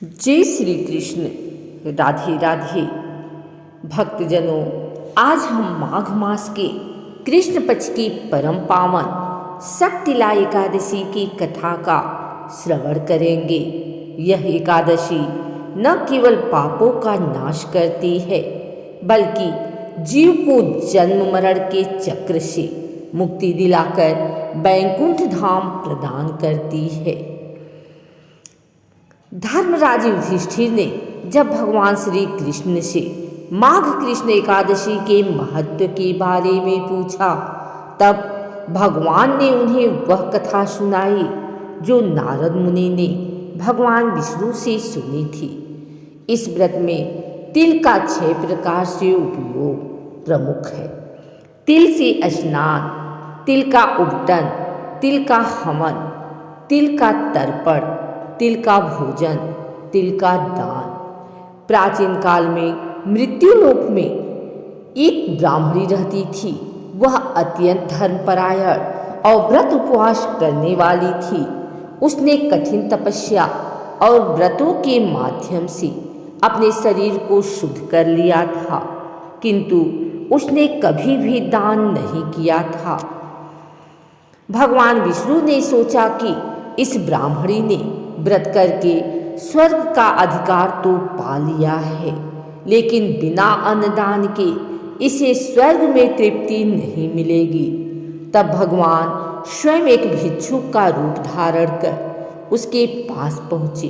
जय श्री कृष्ण। राधे राधे। भक्तजनों, आज हम माघ मास के कृष्ण पक्ष की परम पावन शक्तिला एकादशी की कथा का श्रवण करेंगे। यह एकादशी न केवल पापों का नाश करती है, बल्कि जीव को जन्म मरण के चक्र से मुक्ति दिलाकर वैकुंठ धाम प्रदान करती है। धर्मराज युधिष्ठिर ने जब भगवान श्री कृष्ण से माघ कृष्ण एकादशी के महत्व के बारे में पूछा, तब भगवान ने उन्हें वह कथा सुनाई जो नारद मुनि ने भगवान विष्णु से सुनी थी। इस व्रत में तिल का 6 प्रकार से उपयोग प्रमुख है। तिल से स्नान, तिल का उबटन, तिल का हवन, तिल का तर्पण, तिल का भोजन, तिल का दान। प्राचीन काल में मृत्युलोक में एक ब्राह्मणी रहती थी। वह अत्यंत धर्मपरायण और व्रत उपवास करने वाली थी। उसने कठिन तपस्या और व्रतों के माध्यम से अपने शरीर को शुद्ध कर लिया था, किंतु उसने कभी भी दान नहीं किया था। भगवान विष्णु ने सोचा कि इस ब्राह्मणी ने व्रत करके स्वर्ग का अधिकार तो पा लिया है, लेकिन बिना अन्नदान के इसे स्वर्ग में तृप्ति नहीं मिलेगी। तब भगवान स्वयं एक भिक्षुक का रूप धारण कर उसके पास पहुँचे।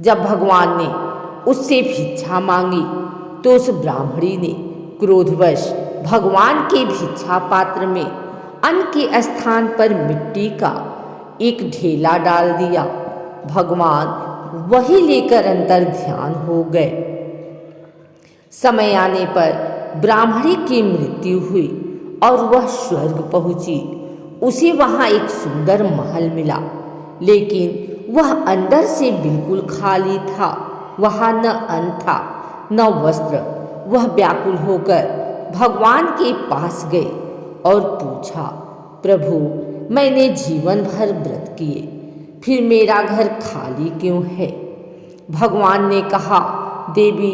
जब भगवान ने उससे भिक्षा मांगी तो उस ब्राह्मणी ने क्रोधवश भगवान के भिक्षा पात्र में अन्न के स्थान पर मिट्टी का एक ढेला डाल दिया। भगवान वही लेकर अंतर ध्यान हो गए। समय आने पर ब्राह्मणी की मृत्यु हुई और वह स्वर्ग पहुंची। उसे वहां एक सुंदर महल मिला, लेकिन वह अंदर से बिल्कुल खाली था। वहां न अन्न था न वस्त्र। वह व्याकुल होकर भगवान के पास गए और पूछा, प्रभु, मैंने जीवन भर व्रत किए, फिर मेरा घर खाली क्यों है? भगवान ने कहा, देवी,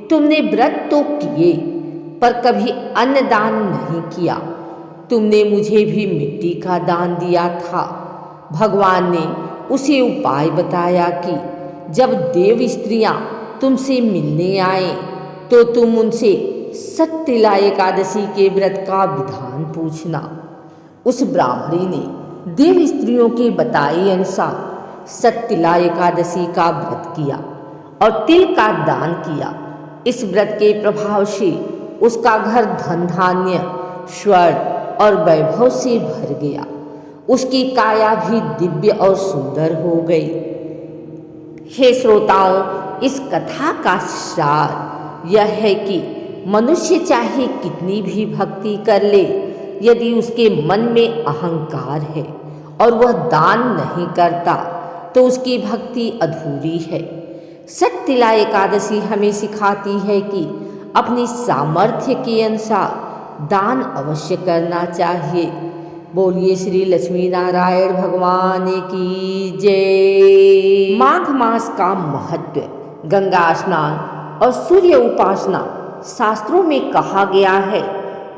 तुमने व्रत तो किए पर कभी अन्नदान नहीं किया। तुमने मुझे भी मिट्टी का दान दिया था। भगवान ने उसे उपाय बताया कि जब देव स्त्रियां तुमसे मिलने आए तो तुम उनसे शक्तिला एकादशी के व्रत का विधान पूछना। उस ब्राह्मणी ने देव स्त्रियों के बताए अनुसार शक्तिला एकादशी का व्रत किया और तिल का दान किया। इस व्रत के प्रभाव से उसका घर धन धान्य, स्वर्ण और वैभव से भर गया। उसकी काया भी दिव्य और सुंदर हो गई। हे श्रोताओं, इस कथा का सार यह है कि मनुष्य चाहे कितनी भी भक्ति कर ले, यदि उसके मन में अहंकार है और वह दान नहीं करता तो उसकी भक्ति अधूरी है। शक्तिला एकादशी हमें सिखाती है कि अपनी सामर्थ्य के अनुसार दान अवश्य करना चाहिए। बोलिए श्री लक्ष्मी नारायण भगवान की जय। माघ मास का महत्व। गंगा स्नान और सूर्य उपासना। शास्त्रों में कहा गया है,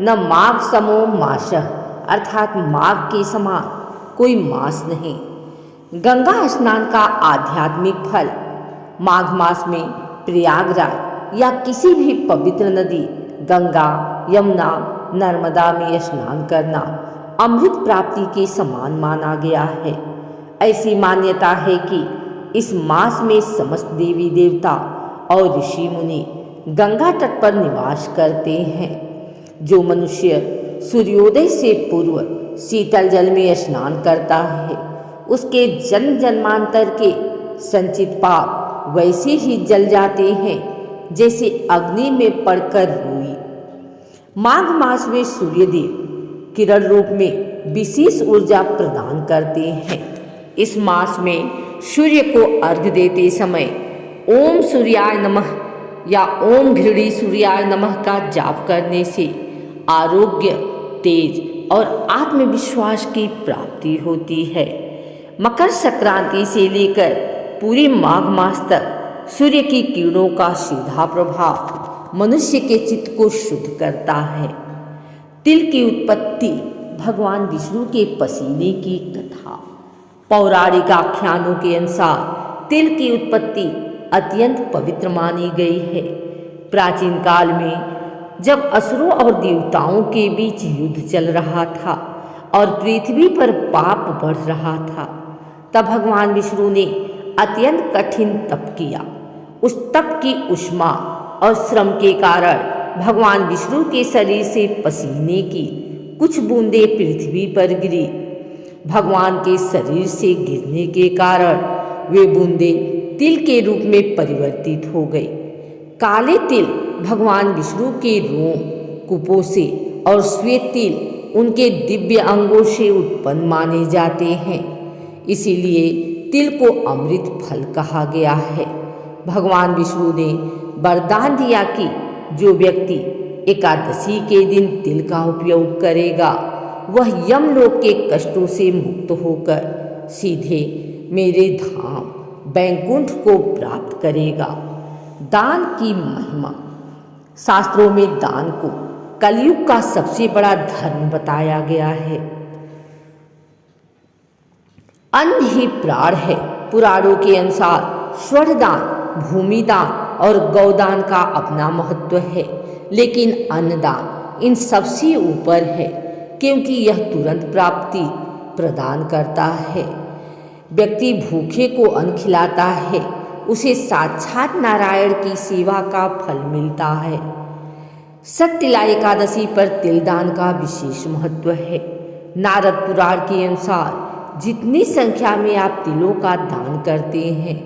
न माघ समो मासः, अर्थात माघ के समान कोई मास नहीं। गंगा स्नान का आध्यात्मिक फल। माघ मास में प्रयागराज या किसी भी पवित्र नदी गंगा, यमुना, नर्मदा में स्नान करना अमृत प्राप्ति के समान माना गया है। ऐसी मान्यता है कि इस मास में समस्त देवी देवता और ऋषि मुनि गंगा तट पर निवास करते हैं। जो मनुष्य सूर्योदय से पूर्व शीतल जल में स्नान करता है, उसके जन्म जन्मांतर के संचित पाप वैसे ही जल जाते हैं जैसे अग्नि में पड़कर रुई। माघ मास में सूर्यदेव किरण रूप में विशेष ऊर्जा प्रदान करते हैं। इस मास में सूर्य को अर्घ्य देते समय ओम सूर्याय नमः या ओम घृणी सूर्याय नमः का जाप करने से आरोग्य, तेज और आत्मविश्वास की प्राप्ति होती है। मकर संक्रांति से लेकर पूरे माघ मास तक सूर्य की किरणों का सीधा प्रभाव मनुष्य के चित्त को शुद्ध करता है। तिल की उत्पत्ति भगवान विष्णु के पसीने की कथा। पौराणिक आख्यानों के अनुसार तिल की उत्पत्ति अत्यंत पवित्र मानी गई है। प्राचीन काल में जब असुरों और देवताओं के बीच युद्ध चल रहा था और पृथ्वी पर पाप बढ़ रहा था, तब भगवान विष्णु ने अत्यंत कठिन तप किया। उस तप की उष्मा और श्रम के कारण भगवान विष्णु के शरीर से पसीने की कुछ बूंदें पृथ्वी पर गिरी। भगवान के शरीर से गिरने के कारण वे बूंदें तिल के रूप में परिवर्तित हो गई। काले तिल भगवान विष्णु के रोम कूपों से और श्वेत तिल उनके दिव्य अंगों से उत्पन्न माने जाते हैं। इसीलिए तिल को अमृत फल कहा गया है। भगवान विष्णु ने वरदान दिया कि जो व्यक्ति एकादशी के दिन तिल का उपयोग करेगा वह यमलोक के कष्टों से मुक्त होकर सीधे मेरे धाम बैकुंठ को प्राप्त करेगा। दान की महिमा। शास्त्रों में दान को कलयुग का सबसे बड़ा धर्म बताया गया है। अन्न ही प्राण है। पुराणों के अनुसार स्वर्णदान, भूमिदान और गौदान का अपना महत्व है, लेकिन अन्नदान इन सबसे ऊपर है क्योंकि यह तुरंत प्राप्ति प्रदान करता है। व्यक्ति भूखे को अन्न खिलाता है, उसे साक्षात नारायण की सेवा का फल मिलता है। सत्यला एकादशी पर तिलदान का विशेष महत्व है। नारद पुराण के अनुसार जितनी संख्या में आप तिलों का दान करते हैं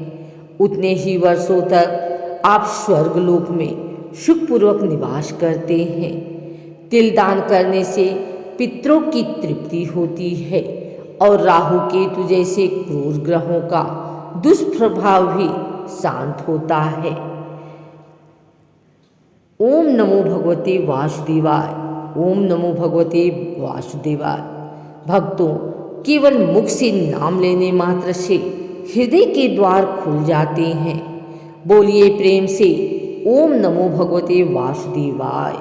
उतने ही वर्षों तक आप स्वर्गलोक में सुखपूर्वक निवास करते हैं। तिल दान करने से पितरों की तृप्ति होती है और राहु केतु जैसे क्रूर ग्रहों का दुष्प्रभाव भी शांत होता है। ओम नमो भगवते वासुदेवाय। ओम नमो भगवते वासुदेवाय। भक्तों, केवल मुख से नाम लेने मात्र से हृदय के द्वार खुल जाते हैं। बोलिए प्रेम से ओम नमो भगवते वासुदेवाय।